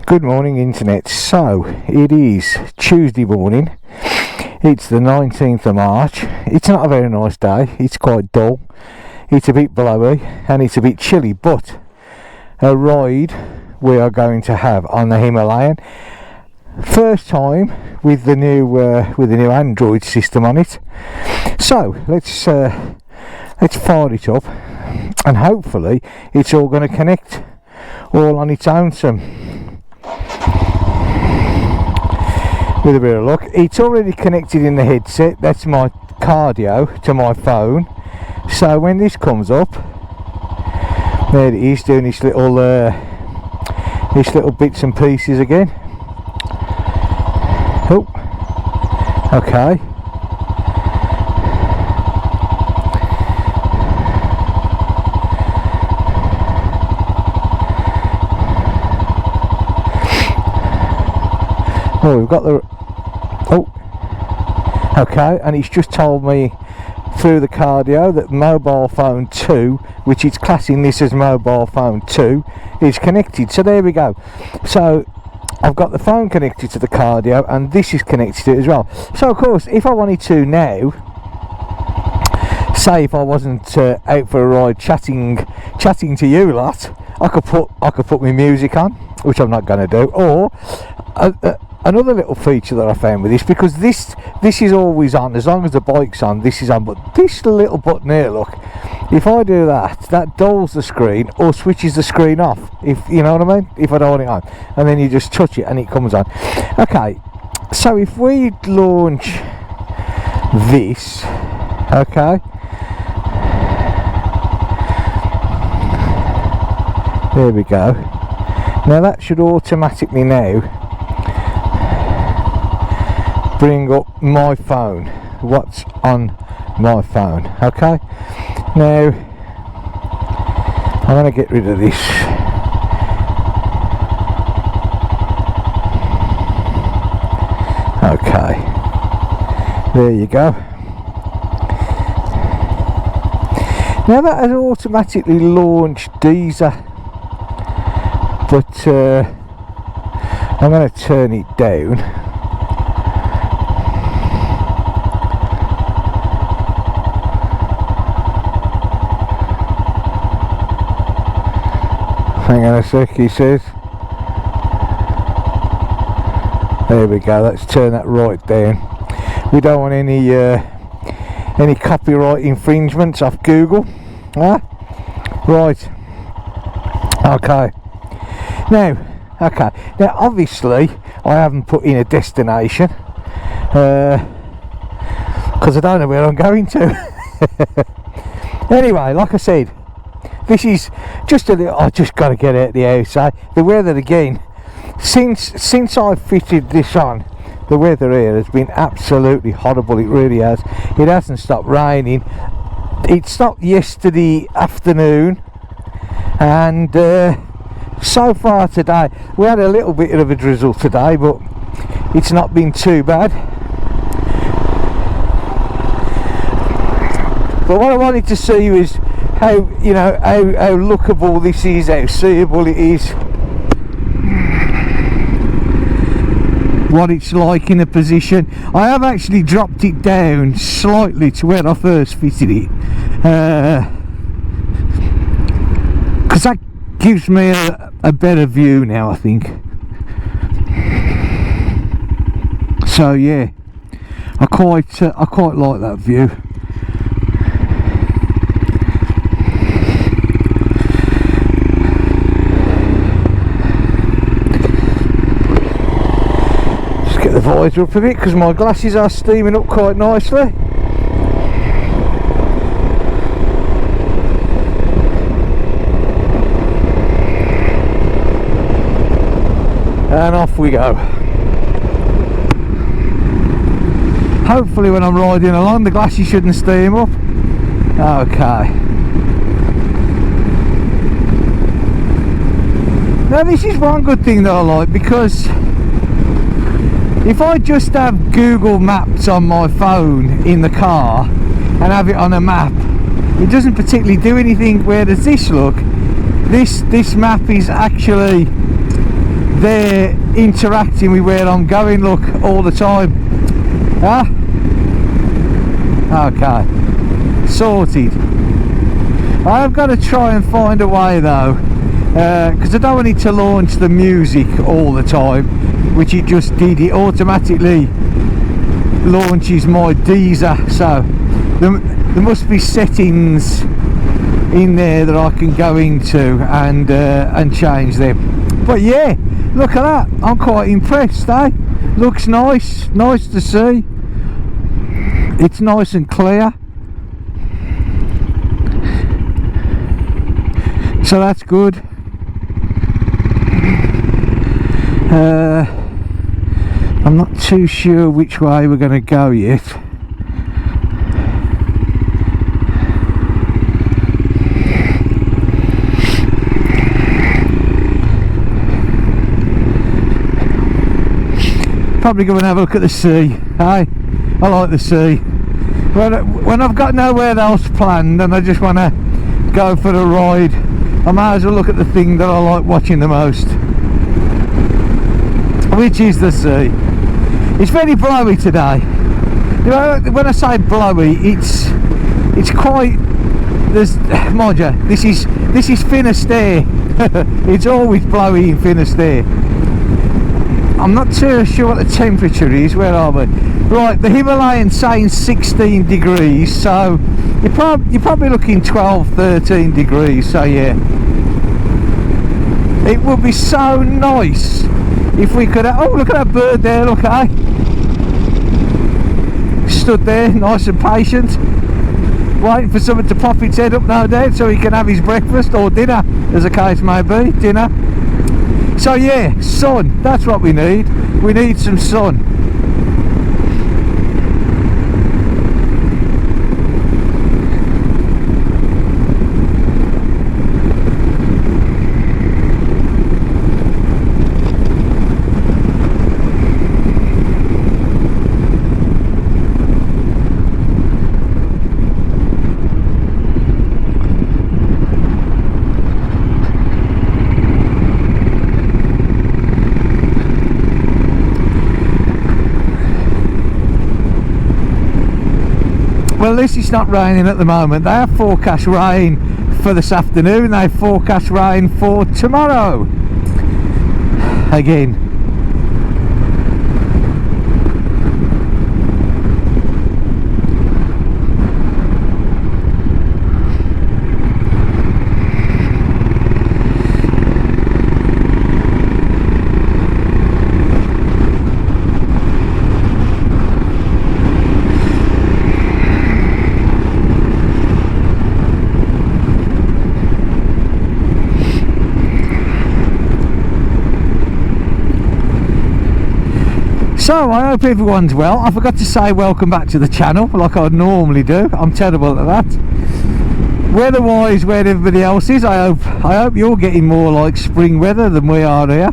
Good morning, internet. So it is Tuesday morning. It's the 19th of March. It's not a very nice day. It's quite dull. It's a bit blowy and it's a bit chilly, but a ride we are going to have on the Himalayan. First time with the new Android system on it. So let's fire it up, and hopefully it's all going to connect all on its own. With a bit of luck, it's already connected in the headset. That's my cardio to my phone. So when this comes up, there it is, doing this little bits and pieces again. Oh, okay. Oh, we've got the... Oh, okay, and it's just told me through the cardio that mobile phone 2, which it's classing this as mobile phone 2, is connected. So there we go. So I've got the phone connected to the cardio, and this is connected to it as well. So of course, if I wanted to now, say if I wasn't out for a ride chatting to you lot, I could put my music on, which I'm not going to do, or another little feature that I found with this, because this is always on, as long as the bike's on, this is on, but this little button here, look, if I do that dulls the screen or switches the screen off, if you know what I mean, if I don't want it on, and then you just touch it and it comes on. Okay, so if we launch this, okay, there we go. Now that should automatically now bring up my phone, what's on my phone. Okay, now I'm going to get rid of this. Okay, there you go. Now that has automatically launched Deezer, but I'm going to turn it down. Hang on a sec, he says. There we go, let's turn that right down. We don't want any copyright infringements off Google. Huh? Right. Okay. Now obviously I haven't put in a destination because I don't know where I'm going to. Anyway, like I said, this is just a little, I just got to get out the house. The weather again, since I fitted this on, the weather here has been absolutely horrible. It really has. It hasn't stopped raining. It stopped yesterday afternoon, and so far today we had a little bit of a drizzle today, but it's not been too bad. But what I wanted to see was how lookable this is, how seeable it is, what it's like in a position. I have actually dropped it down slightly to where I first fitted it, because that gives me a better view now, I think. So yeah, I quite like that view. The visor up a bit because my glasses are steaming up quite nicely. And off we go. Hopefully when I'm riding along the glasses shouldn't steam up. Okay. Now this is one good thing that I like, because if I just have Google Maps on my phone in the car and have it on a map, it doesn't particularly do anything. Whereas this, look, this map is actually they're interacting with where I'm going, look, all the time. Huh? Okay, sorted. I've got to try and find a way though, because I don't want it to launch the music all the time, which it just did. It automatically launches my Deezer, so there must be settings in there that I can go into and change them. But yeah, look at that, I'm quite impressed, eh? Looks nice to see. It's nice and clear, so that's good. I'm not too sure which way we're going to go yet. Probably go and have a look at the sea, hey? I like the sea. When I've got nowhere else planned and I just want to go for a ride, I might as well look at the thing that I like watching the most, which is the sea. It's very blowy today. You know, when I say blowy, it's quite, there's, mind you, this is Finisterre. It's always blowy in Finisterre. I'm not too sure what the temperature is. Where are we? Right, the Himalayan saying 16 degrees, so you're probably looking 12, 13 degrees, so yeah. It would be so nice if we could, oh look at that bird there, look, eh? Stood there, nice and patient, waiting for someone to pop its head up, no doubt, so he can have his breakfast, or dinner, as the case may be, dinner. So yeah, sun, that's what we need some sun. Well, at least it's not raining at the moment. They have forecast rain for this afternoon. They forecast rain for tomorrow. Again. So I hope everyone's well. I forgot to say welcome back to the channel like I normally do. I'm terrible at that. Weather-wise, where everybody else is, I hope you're getting more like spring weather than we are here.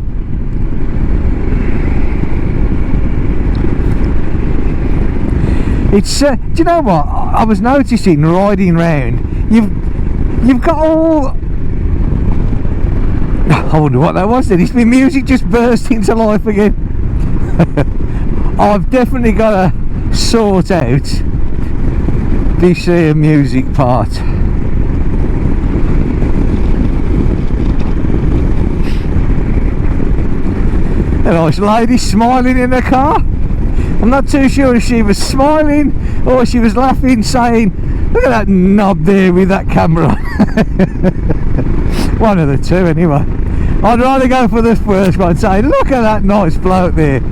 It's do you know what I was noticing riding round? You've got all, I wonder what that was then. It's my music just burst into life again. I've definitely got to sort out this music part. A nice lady smiling in her car. I'm not too sure if she was smiling or she was laughing, saying, look at that knob there with that camera. One of the two anyway. I'd rather go for the first one, saying, look at that nice bloke there.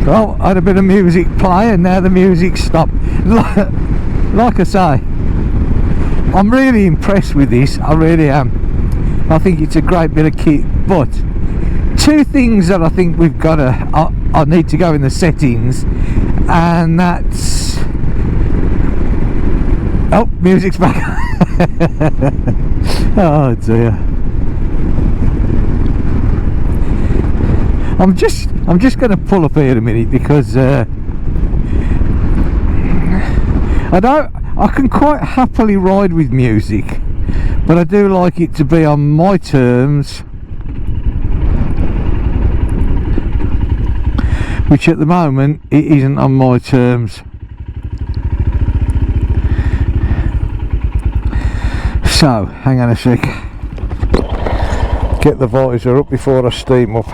Well, I had a bit of music play and now the music stopped. Like I say, I'm really impressed with this, I really am. I think it's a great bit of kit, but two things that I think we've got to, I need to go in the settings, and that's, oh, music's back. Oh dear. I'm just going to pull up here a minute because I can quite happily ride with music, but I do like it to be on my terms, which at the moment it isn't on my terms. So hang on a sec, get the visor up before I steam up.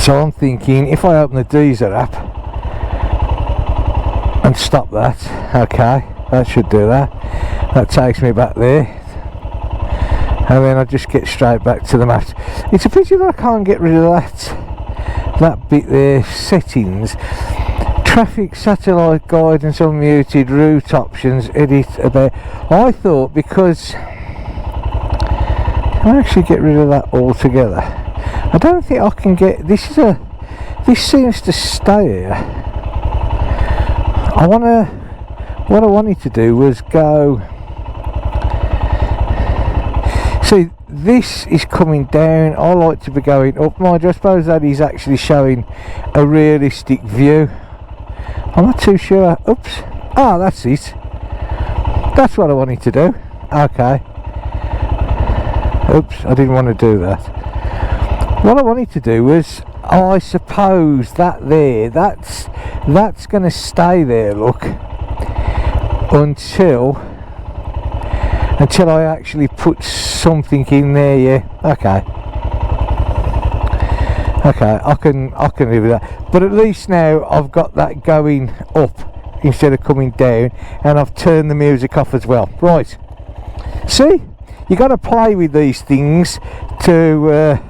So I'm thinking, if I open the Deezer app and stop that, okay, that should do that. That takes me back there, and then I just get straight back to the maps. It's a pity that I can't get rid of that bit there, settings, traffic, satellite guidance unmuted, route options, edit about. I thought because can I actually get rid of that altogether? I don't think I can get, this seems to stay here. What I wanted to do was go, see, this is coming down, I like to be going up, mind you, I suppose that is actually showing a realistic view. I'm not too sure, oops, ah, that's it, that's what I wanted to do, okay, oops, I didn't want to do that. What I wanted to do was, I suppose that there, that's going to stay there, look, until I actually put something in there. Yeah, okay, I can live with that. But at least now I've got that going up instead of coming down, and I've turned the music off as well. Right, see, you got to play with these things to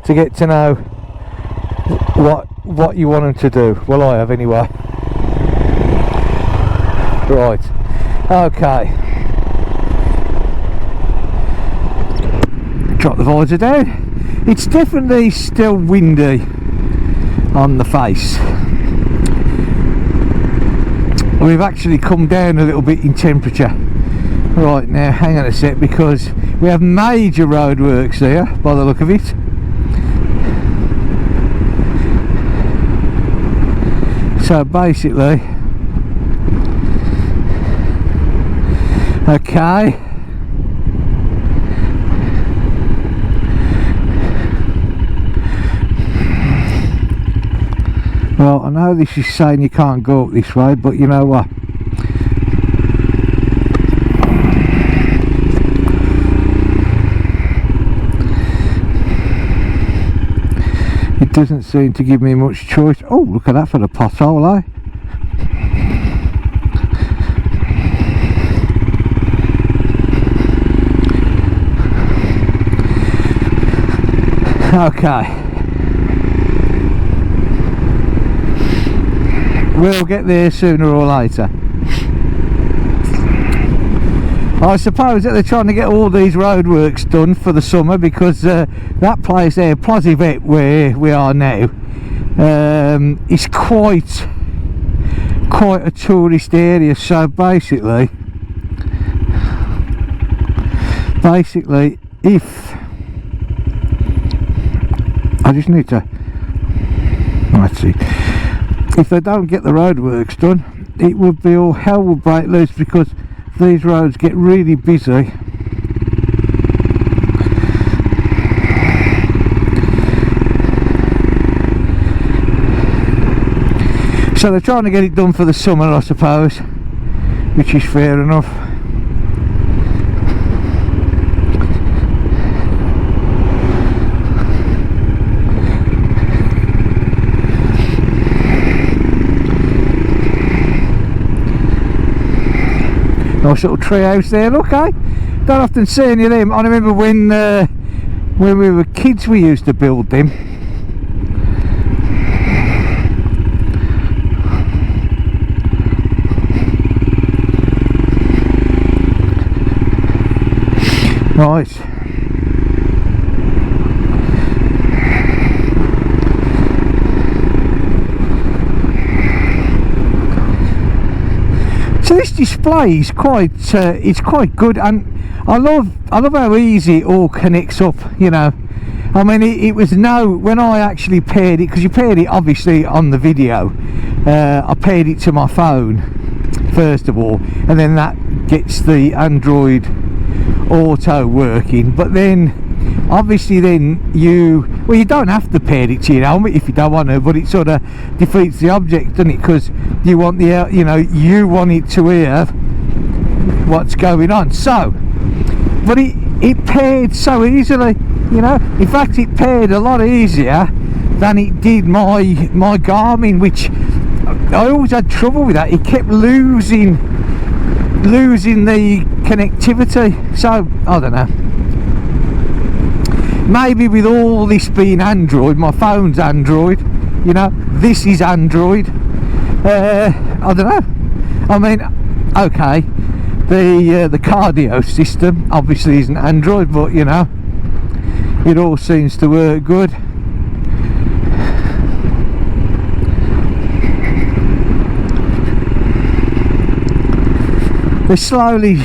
get to know what you want them to do. Well, I have anyway. Right, okay, drop the visor down. It's definitely still windy on the face. We've actually come down a little bit in temperature. Right, now hang on a sec, because we have major roadworks here by the look of it. So basically, okay, well, I know this is saying you can't go up this way, but you know what, it doesn't seem to give me much choice. Oh, look at that for the pothole, eh? Okay, we'll get there sooner or later. I suppose that they're trying to get all these roadworks done for the summer, because that place there, Plosivet, where we are now, is quite a tourist area. So basically, if I just need to, let's see, if they don't get the roadworks done, it would be all hell will break loose, because these roads get really busy. So they're trying to get it done for the summer, I suppose, which is fair enough. Nice little tree house there, look, eh? Don't often see any of them. I remember when we were kids, we used to build them. Right. So this display is it's quite good, and I love how easy it all connects up, you know. I mean, it was when I actually paired it, because you paired it obviously on the video, I paired it to my phone first of all, and then that gets the Android Auto working. But then obviously then you don't have to pair it to your helmet if you don't want to, but it sort of defeats the object, doesn't it? Because you want you want it to hear what's going on. So, but it paired so easily, you know. In fact, it paired a lot easier than it did my Garmin, which I always had trouble with that. It kept losing the connectivity. So I don't know, maybe with all this being Android, my phone's Android, you know, this is Android, I don't know. I mean, okay, the cardio system obviously isn't Android, but you know, it all seems to work good. They're slowly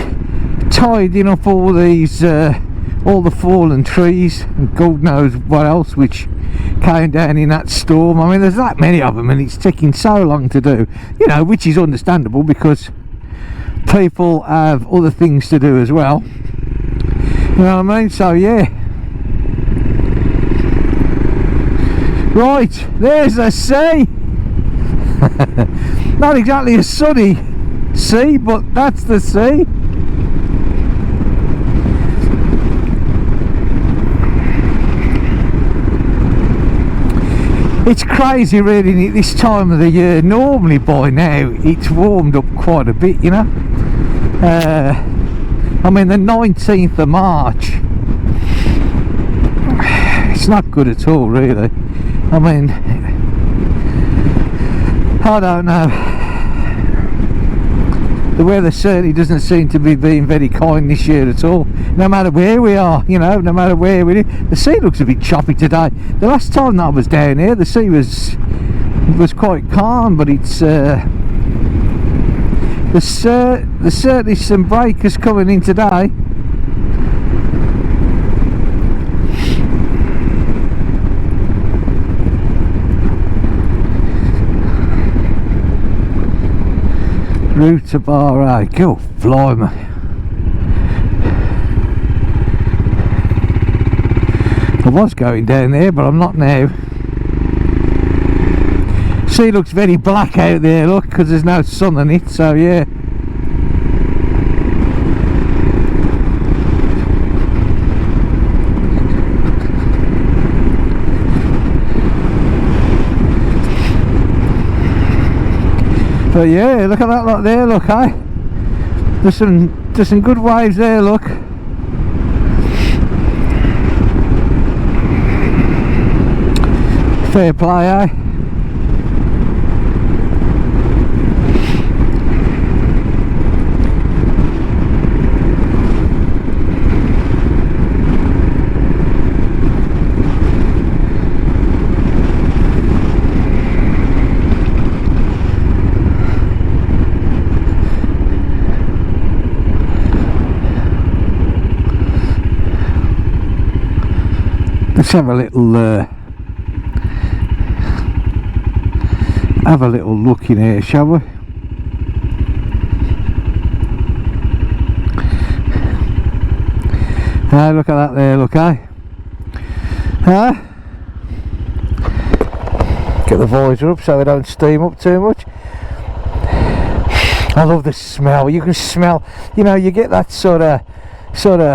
tidying up all these all the fallen trees and God knows what else which came down in that storm. I mean, there's that many of them, and it's taking so long to do, you know, which is understandable because people have other things to do as well, you know what I mean? So yeah, right, there's a sea. Not exactly a sunny sea, but that's the sea. It's crazy really this time of the year. Normally by now it's warmed up quite a bit, you know. I mean, the 19th of March, it's not good at all really. I mean, I don't know, the weather certainly doesn't seem to be being very kind this year at all, no matter where we are, you know, no matter where we live. The sea looks a bit choppy today. The last time that I was down here, the sea was quite calm, but it's there's certainly some breakers coming in today. Route to Bar A. Go blimey. I was going down there, but I'm not now. Sea looks very black out there, look, because there's no sun on it, so yeah. But yeah, look at that lot there, look, eh? There's some good waves there, look. Fair play, eh? Let's have a little look in here, shall we? Look at that there, look, eh? Get the visor up so we don't steam up too much. I love the smell. You can smell, you know, you get that sort of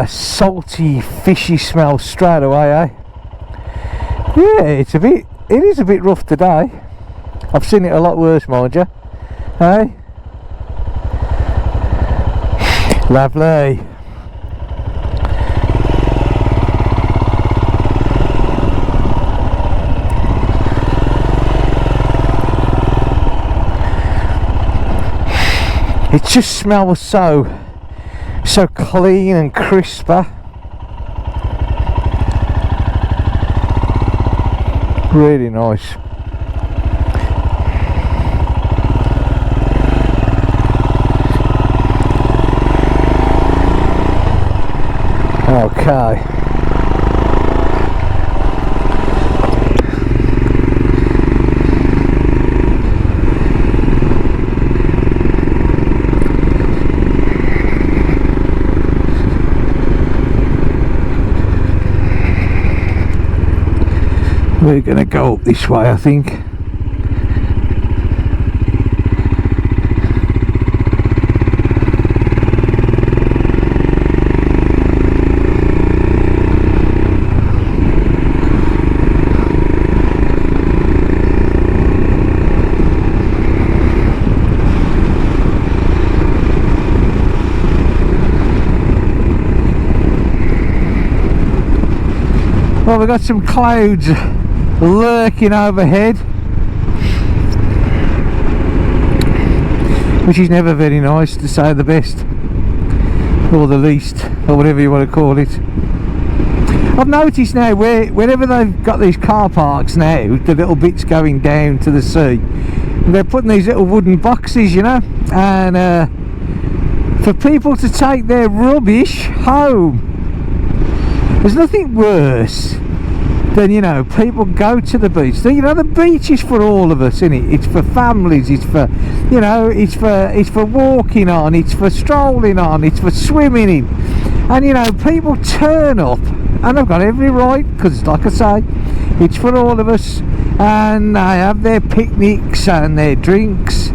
salty, fishy smell straight away, eh? Yeah, it is a bit rough today. I've seen it a lot worse, mind you. Hey? Lovely. It just smells so clean and crisper. Really nice. Okay. We're going to go up this way, I think. Well, we've got some clouds lurking overhead, which is never very nice, to say the best, or the least, or whatever you want to call it. I've noticed now, wherever they've got these car parks now, the little bits going down to the sea, they're putting these little wooden boxes, you know, and for people to take their rubbish home. There's nothing worse than, you know, people go to the beach. You know, the beach is for all of us, isn't it? It's for families, it's for, you know, it's for walking on, it's for strolling on, it's for swimming in. And, you know, people turn up, and they've got every right, because, like I say, it's for all of us, and they have their picnics and their drinks,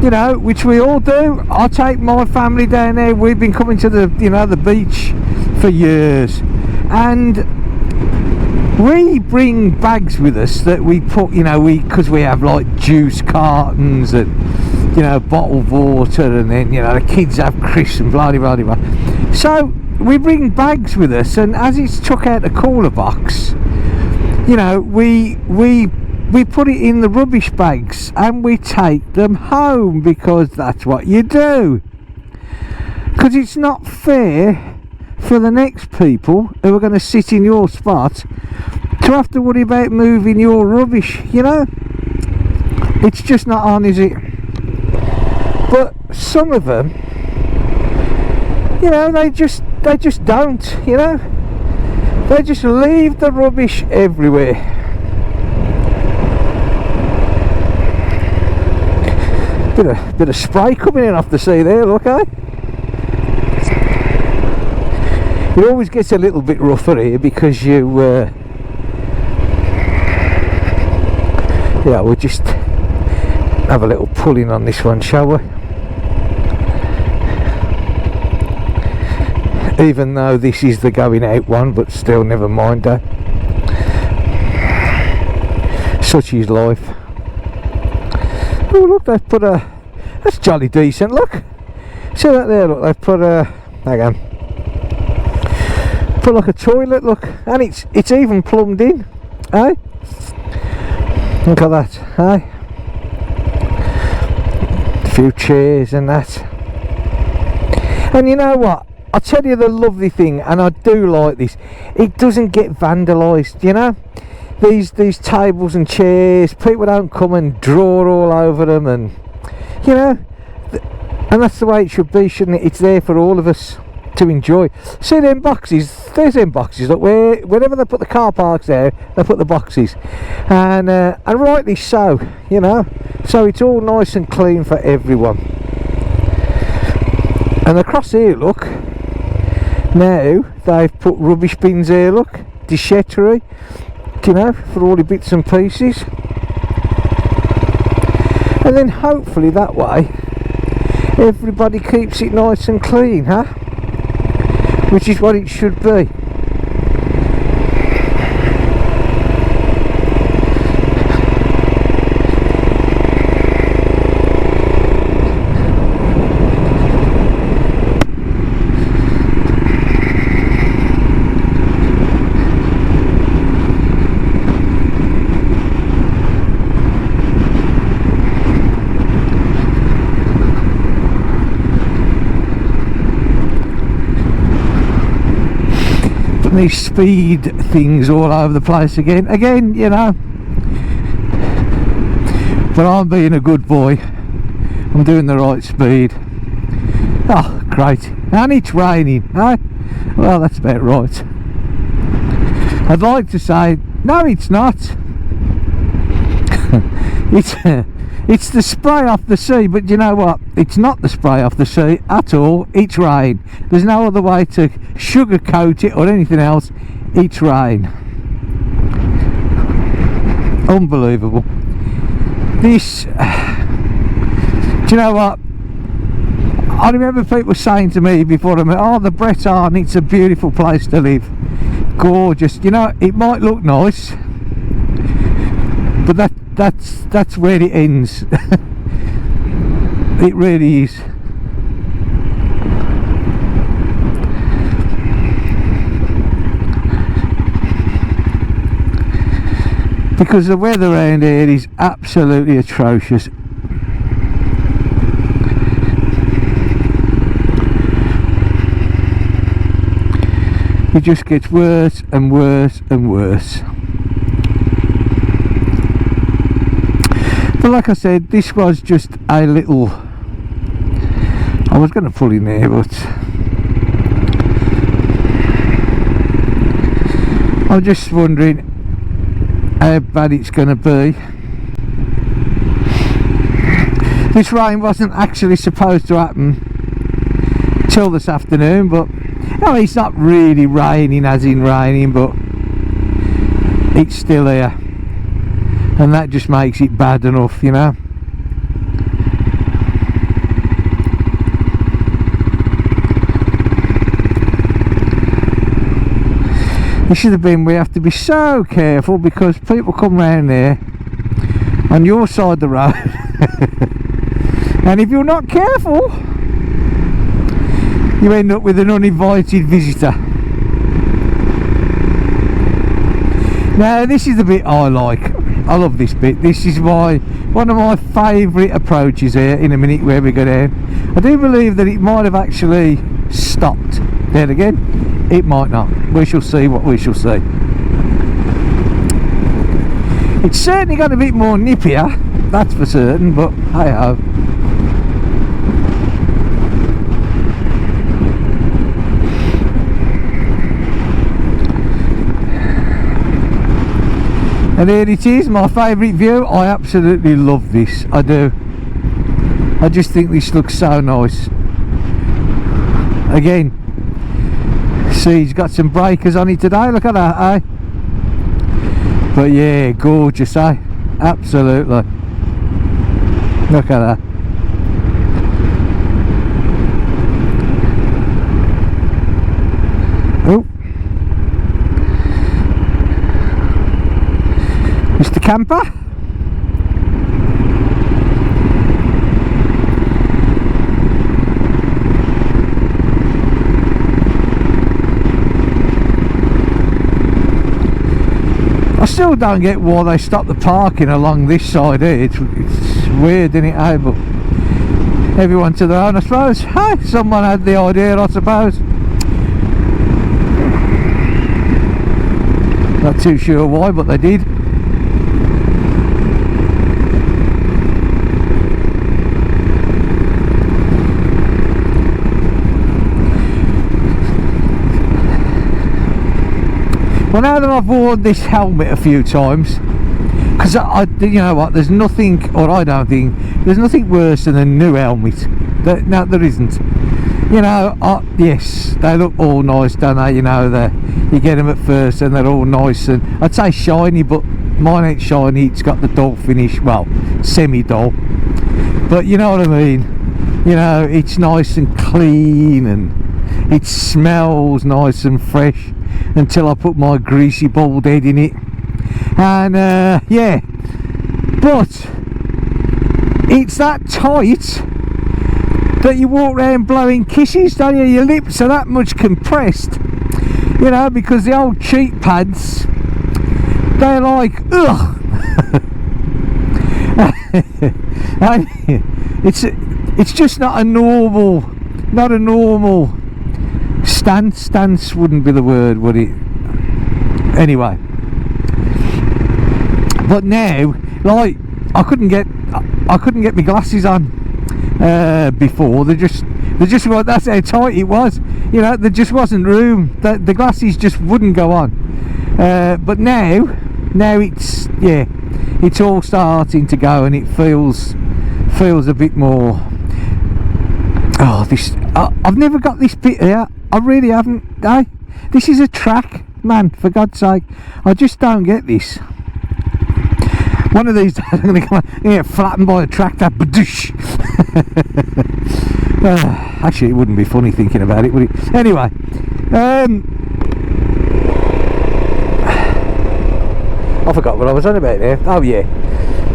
you know, which we all do. I take my family down there. We've been coming to the, you know, the beach for years. And we bring bags with us that we put, you know, because we have like juice cartons and, you know, bottled water, and then, you know, the kids have crisps and blah blah blah blah. So we bring bags with us, and as it's took out the cooler box, you know, we put it in the rubbish bags and we take them home, because that's what you do. Because it's not fair for the next people who are going to sit in your spot to have to worry about moving your rubbish, you know. It's just not on, is it? But some of them, you know, they just don't, you know. They just leave the rubbish everywhere. Bit of spray coming in off the sea there, look, eh? It always gets a little bit rougher here, because you yeah, we'll just have a little pulling on this one, shall we? Even though this is the going out one, but still, never mind, eh? Such is life. Oh look, they've put a, that's jolly decent, look. See that there, look, they've put a, hang on, put like a toilet, look, and it's even plumbed in, eh? Look at that, eh? A few chairs and that. And you know what, I'll tell you the lovely thing, and I do like this, it doesn't get vandalised, you know. These tables and chairs, people don't come and draw all over them, and, you know, and that's the way it should be, shouldn't it? It's there for all of us to enjoy. See them boxes, there's them boxes, look, wherever they put the car parks there, they put the boxes, and rightly so, you know, so it's all nice and clean for everyone. And across here, look, now they've put rubbish bins here, look, déchetterie, you know, for all the bits and pieces, and then hopefully that way everybody keeps it nice and clean, huh? Which is what it should be. These speed things all over the place again, you know, but I'm being a good boy, I'm doing the right speed. Oh great, and it's raining, eh? Well, that's about right. I'd like to say, no, it's not. It's the spray off the sea, but you know what? It's not the spray off the sea at all. It's rain. There's no other way to sugarcoat it or anything else. It's rain. Unbelievable. This, do you know what? I remember people saying to me before I met, oh, the Breton, it's a beautiful place to live. Gorgeous. You know, it might look nice, but that's where it ends. It really is. Because the weather around here is absolutely atrocious. It just gets worse and worse and worse. But like I said, this was just a little, I was going to pull in there, but I'm just wondering how bad it's going to be. This rain wasn't actually supposed to happen till this afternoon, but no, it's not really raining as in raining, but it's still here, and that just makes it bad enough, you know. This should have been, we have to be so careful because people come round there on your side of the road and if you're not careful, you end up with an uninvited visitor. Now this is the bit I like. I love this bit. This is one of my favourite approaches here. In a minute where we go down, I do believe that it might have actually stopped there again. It might not. We shall see what we shall see. It's certainly got a bit more nippier, that's for certain, but hey ho. And here it is, my favourite view. I absolutely love this, I do. I just think this looks so nice. Again, see, he's got some breakers on it today, look at that, eh? But yeah, gorgeous, eh? Absolutely. Look at that. Oh, Mr. Camper. I still don't get why they stop the parking along this side here. It's weird, isn't it, eh? But everyone to their own, I suppose. Hey, someone had the idea, I suppose. Not too sure why, but they did. Well, now that I've worn this helmet a few times, because you know what, there's nothing, or I don't think, there's nothing worse than a new helmet. No, there isn't. You know, yes, they look all nice, don't they? You know, you get them at first and they're all nice, and I'd say shiny, but mine ain't shiny. It's got the dull finish, well, semi-dull. But you know what I mean? You know, it's nice and clean, and it smells nice and fresh. Until I put my greasy bald head in it, and yeah, but it's that tight that you walk around blowing kisses, don't you? Your lips are that much compressed, you know, because the old cheek pads, they're like, ugh. It's just not a normal stance wouldn't be the word, would it? Anyway, but now, like, I couldn't get my glasses on. before. They just that's how tight it was. You know, there just wasn't room. The glasses just wouldn't go on. But now it's, yeah, it's all starting to go, and it feels a bit more. Oh, this I've never got this bit here. I really haven't. This is a track, man. For God's sake, I just don't get this. One of these days I'm going to come out and get flattened by a tractor. Actually, it wouldn't be funny thinking about it, would it? Anyway, I forgot what I was on about there. Oh yeah.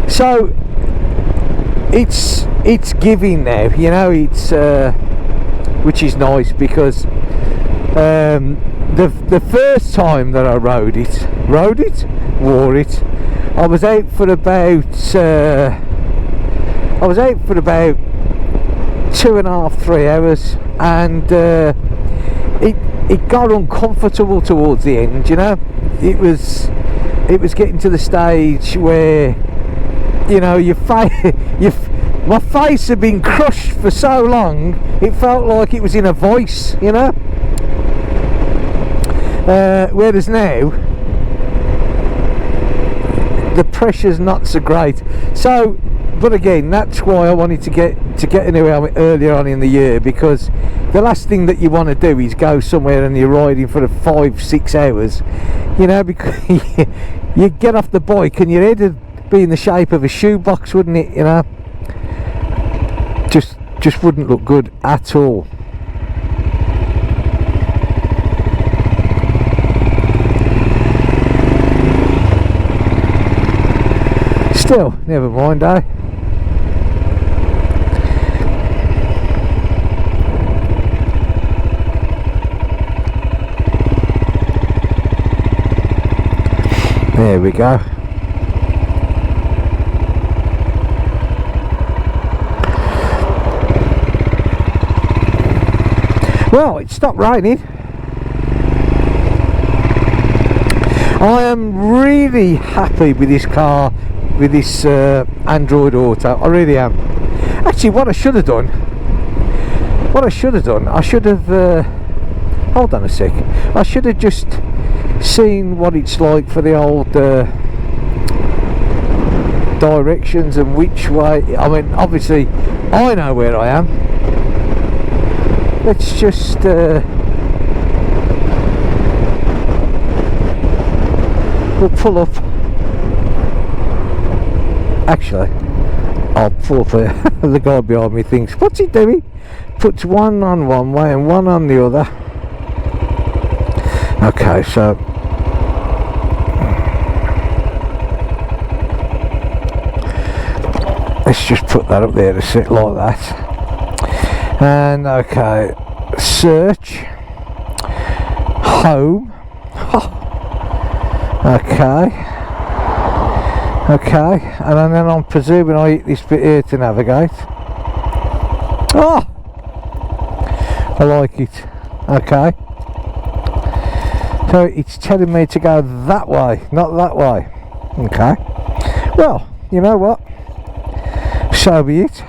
So it's giving now, you know. It's which is nice, because the first time that I wore it, I was out for about 2.5-3 hours, and it got uncomfortable towards the end, you know. It was getting to the stage where, you know, my face had been crushed for so long, it felt like it was in a voice, you know. Whereas now the pressure's not so great. So, but again, that's why I wanted to get a new helmet earlier on in the year, because the last thing that you want to do is go somewhere and you're riding for 5-6 hours, you know, because you get off the bike and your head would be in the shape of a shoebox, wouldn't it? You know, just wouldn't look good at all. Still, never mind, eh? There we go. Well, it stopped raining. I am really happy with this car, with this Android Auto. I really am. Actually, what I should have done, I should have hold on a sec, I should have just seen what it's like for the old directions and which way. I mean, obviously I know where I am. Let's just we'll pull up. Actually, I'll pull up there. The guy behind me thinks, what's he doing? Puts one on one way and one on the other. Okay, so let's just put that up there to sit like that. And okay, search, home. Okay, and then I'm presuming I hit this bit here to navigate. Oh, I like it. Okay, so it's telling me to go that way, not that way. Okay, well, you know what, so be it.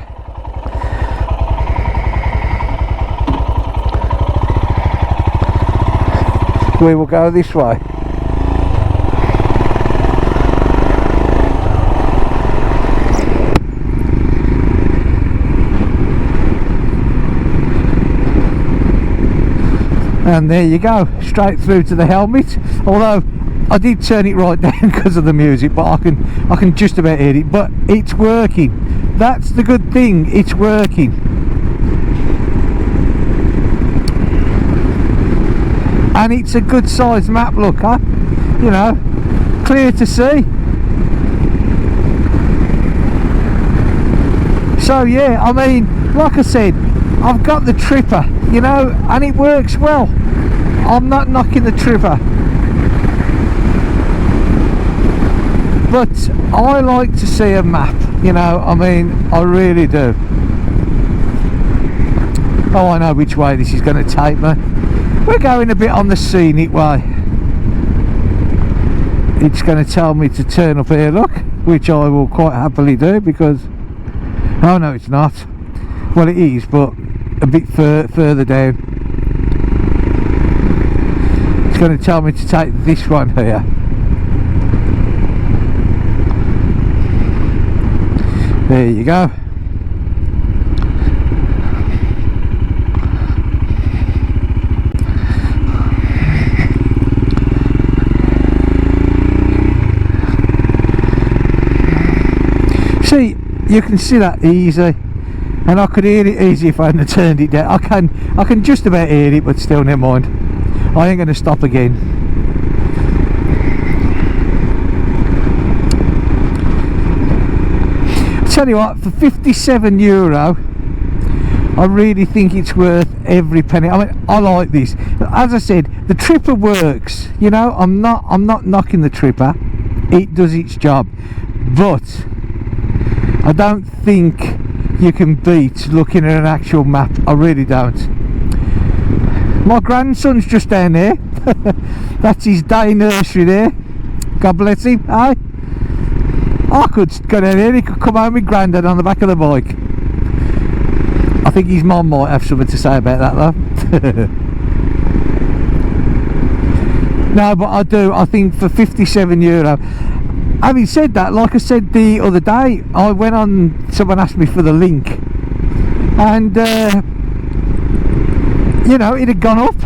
We will go this way. And there you go, straight through to the helmet. Although I did turn it right down because of the music, but I can just about hear it. But it's working. That's the good thing, it's working. And it's a good sized map, look, huh? You know, clear to see. So yeah, I mean, like I said, I've got the Tripper, you know, and it works well. I'm not knocking the Tripper, but I like to see a map, you know, I mean, I really do. Oh, I know which way this is going to take me. We're going a bit on the scenic way. It's going to tell me to turn up here, look, which I will quite happily do, because oh no, it's not. Well, it is, but a bit further down. It's going to tell me to take this one here. There you go. See, you can see that easy, and I could hear it easy if I hadn't turned it down. I can just about hear it, but still, never mind. I ain't going to stop again. Tell you what, for €57, I really think it's worth every penny. I mean, I like this. As I said, the Tripper works. You know, I'm not knocking the Tripper. It does its job, but I don't think you can beat looking at an actual map. I really don't. My grandson's just down there. That's his day nursery there. God bless him. Aye. I could go down here. He could come home with Grandad on the back of the bike. I think his mum might have something to say about that though. No, but I do. I think for €57. Having said that, like I said the other day, I went on, someone asked me for the link, and you know, it had gone up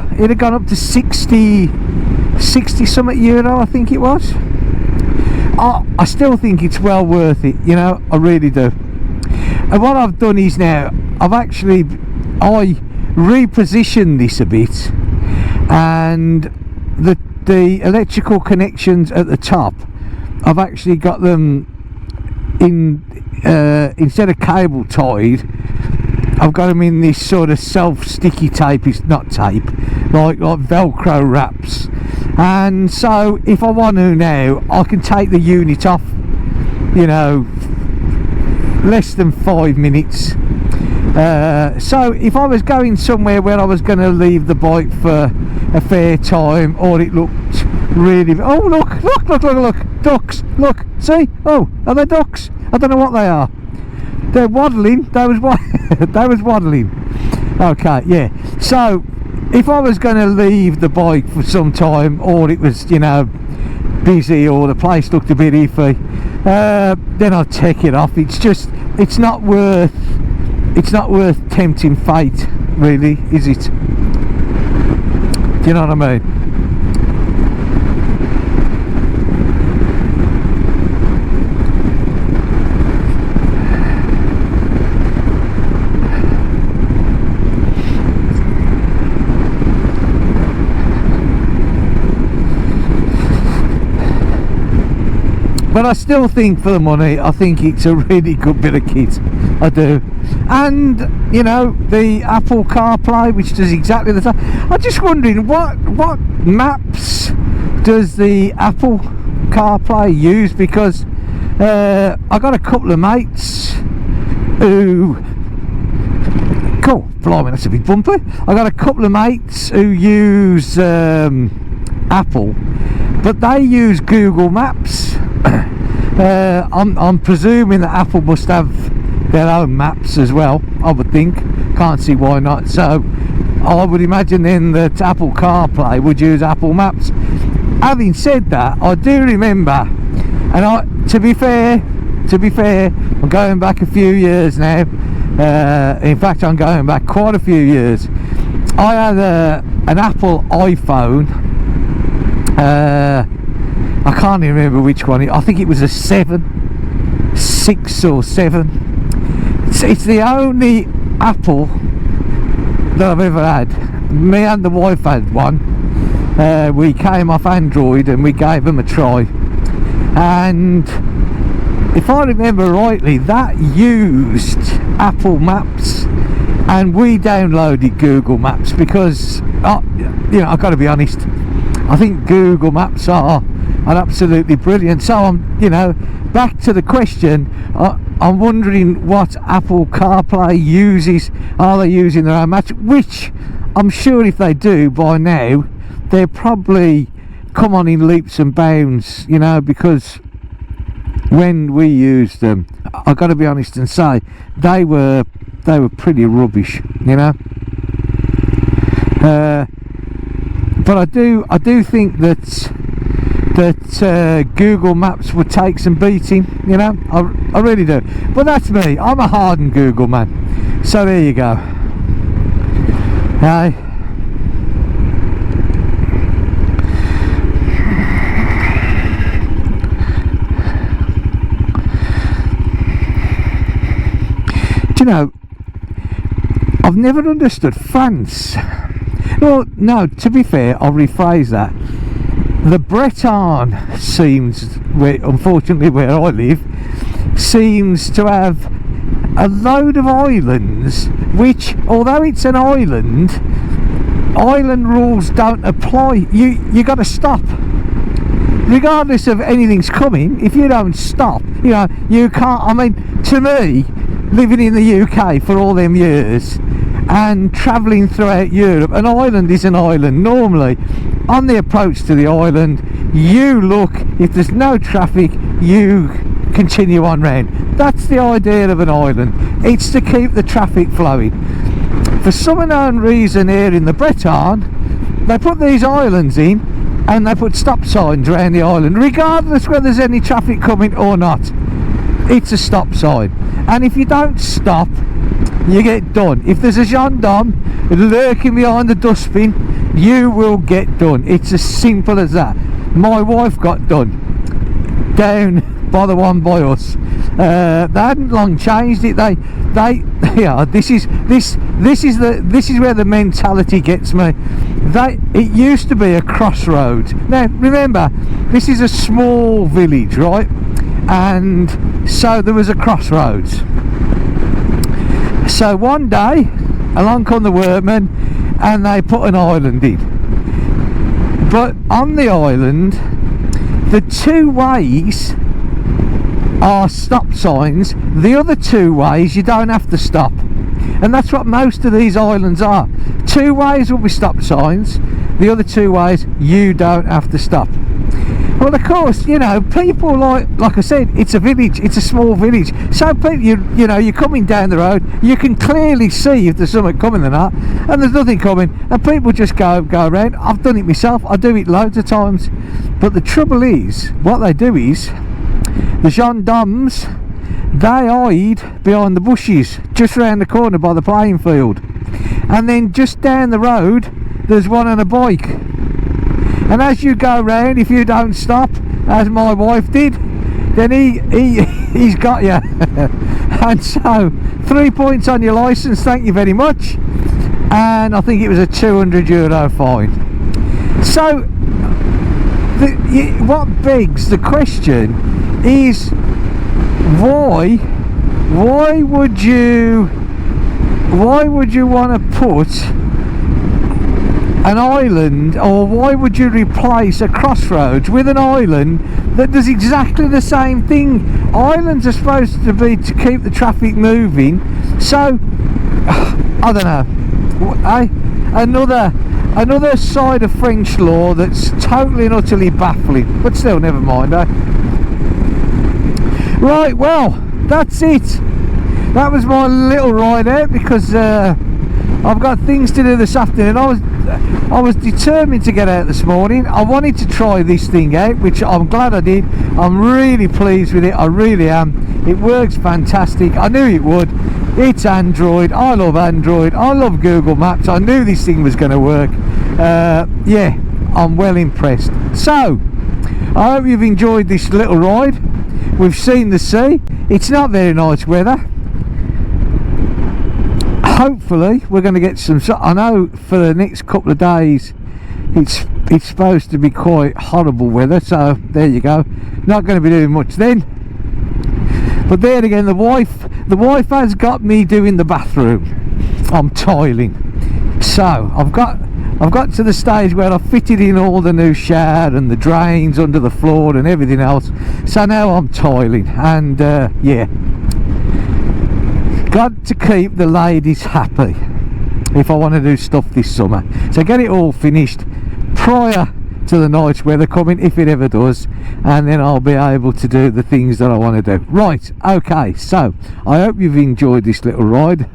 to 60 something euro, I think it was. I still think it's well worth it, you know, I really do. And what I've done is now, I repositioned this a bit, and the electrical connections at the top, I've actually got them in, instead of cable tied, I've got them in this sort of self-sticky tape. It's not tape, like Velcro wraps. And so if I want to now, I can take the unit off, you know, less than 5 minutes. So if I was going somewhere where I was going to leave the bike for a fair time, or it looked really, oh look, ducks, look, see, oh, are they ducks? I don't know what they are. They're waddling. They was waddling. Okay, yeah. So if I was going to leave the bike for some time, or it was, you know, busy, or the place looked a bit iffy, then I'd take it off. It's not worth tempting fate, really, is it? Do you know what I mean? But I still think, for the money, I think it's a really good bit of kit. I do. And, you know, the Apple CarPlay, which does exactly the same. I'm just wondering, what maps does the Apple CarPlay use? Because I got a couple of mates who... Cool, blimey, that's a bit bumpy. I got a couple of mates who use Apple, but they use Google Maps. I'm presuming that Apple must have their own maps as well, I would think. Can't see why not. So I would imagine then that Apple CarPlay would use Apple Maps. Having said that, I do remember, and to be fair, I'm going back a few years now. In fact, I'm going back quite a few years. I had an Apple iPhone. I can't even remember which one. I think it was a 6 or 7. It's the only Apple that I've ever had. Me and the wife had one. We came off Android and we gave them a try. And if I remember rightly, that used Apple Maps, and we downloaded Google Maps because, you know, I've got to be honest, I think Google Maps are absolutely brilliant. So I'm, you know, back to the question, I'm wondering what Apple CarPlay uses. Are they using their own maps? Which I'm sure if they do by now, they're probably come on in leaps and bounds, you know, because when we used them, I've got to be honest and say they were they were pretty rubbish, you know. But I do think that Google Maps would take some beating, you know. I really do. But that's me. I'm a hardened Google man. So there you go. Hey. Do you know, I've never understood France. Well, no, to be fair, I'll rephrase that. The Breton seems, unfortunately where I live, seems to have a load of islands which, although it's an island rules don't apply. You got to stop. Regardless of anything's coming, if you don't stop, you know, you can't. I mean, to me, living in the UK for all them years and travelling throughout Europe, an island is an island. Normally, on the approach to the island, you look, if there's no traffic, you continue on round. That's the idea of an island. It's to keep the traffic flowing. For some unknown reason here in the Breton, they put these islands in and they put stop signs around the island, regardless whether there's any traffic coming or not. It's a stop sign, and if you don't stop, you get done. If there's a gendarme lurking behind the dustbin, you will get done. It's as simple as that. My wife got done down by the one by us. They hadn't long changed it. They yeah, this is where the mentality gets me. It used to be a crossroads. Now remember, this is a small village, right? And so there was a crossroads. So one day along come the workmen and they put an island in, but on the island the two ways are stop signs, the other two ways you don't have to stop. And that's what most of these islands are. Two ways will be stop signs, the other two ways you don't have to stop. Well, of course, you know, people like I said, it's a village, it's a small village. So people, you know, you're coming down the road, you can clearly see if there's something coming or not, and there's nothing coming, and people just go around. I've done it myself, I do it loads of times. But the trouble is, what they do is, the gendarmes, they hide behind the bushes, just round the corner by the playing field. And then just down the road, there's one on a bike. And as you go round, if you don't stop, as my wife did, then he's got you. And so 3 points on your licence, thank you very much. And I think it was a €200 fine. So what begs the question is, why would you want to put an island, or why would you replace a crossroads with an island that does exactly the same thing? Islands are supposed to be to keep the traffic moving, so I don't know. Another side of French law that's totally and utterly baffling, but still, never mind, eh? Right, well, that's it. That was my little ride out, because I've got things to do this afternoon. I was determined to get out this morning. I wanted to try this thing out, which I'm glad I did. I'm really pleased with it, I really am. It works fantastic. I knew it would. It's Android. I love Android. I love Google Maps. I knew this thing was going to work. Yeah, I'm well impressed. So I hope you've enjoyed this little ride. We've seen the sea. It's not very nice weather. Hopefully we're going to get some. I know for the next couple of days it's supposed to be quite horrible weather, so there you go. Not going to be doing much then. But then again, the wife has got me doing the bathroom. I'm tiling. So I've got to the stage where I've fitted in all the new shower and the drains under the floor and everything else. So now I'm tiling, and yeah, got to keep the ladies happy if I want to do stuff this summer. So get it all finished prior to the nice weather coming, if it ever does, and then I'll be able to do the things that I want to do. Right, okay, so I hope you've enjoyed this little ride.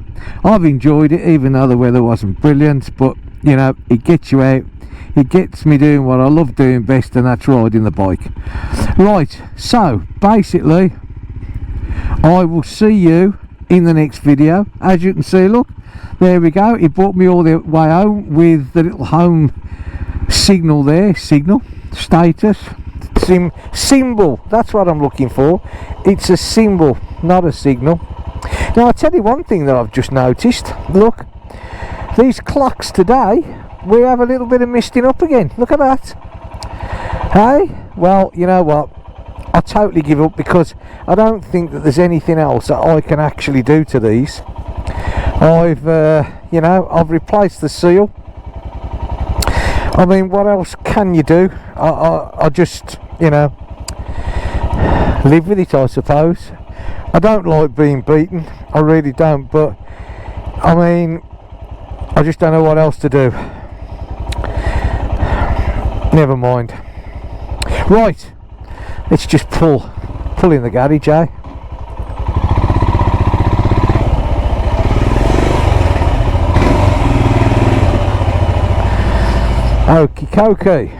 I've enjoyed it, even though the weather wasn't brilliant, but you know, it gets you out, it gets me doing what I love doing best, and that's riding the bike. Right, so basically I will see you in the next video. As you can see, look, there we go, it brought me all the way home with the little home signal there, signal, status, symbol, that's what I'm looking for. It's a symbol, not a signal. Now I'll tell you one thing that I've just noticed, look, these clocks today, we have a little bit of misting up again, look at that. Hey, well, you know what, I totally give up, because I don't think that there's anything else that I can actually do to these. I've you know, I've replaced the seal. I mean, what else can you do? I just, you know, live with it, I suppose. I don't like being beaten, I really don't, but I mean, I just don't know what else to do. Never mind. Right, let's just pull in the garage, eh? Okie dokie.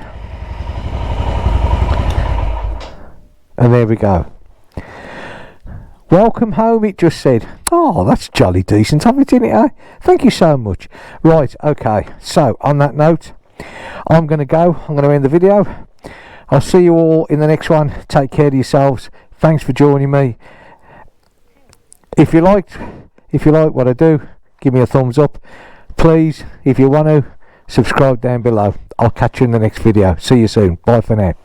And there we go. Welcome home, it just said. Oh, that's jolly decent of it, isn't it, eh? Thank you so much. Right, okay, so on that note, I'm going to go. I'm going to end the video. I'll see you all in the next one. Take care of yourselves. Thanks for joining me. If you like what I do, give me a thumbs up. Please, if you want to, subscribe down below. I'll catch you in the next video. See you soon. Bye for now.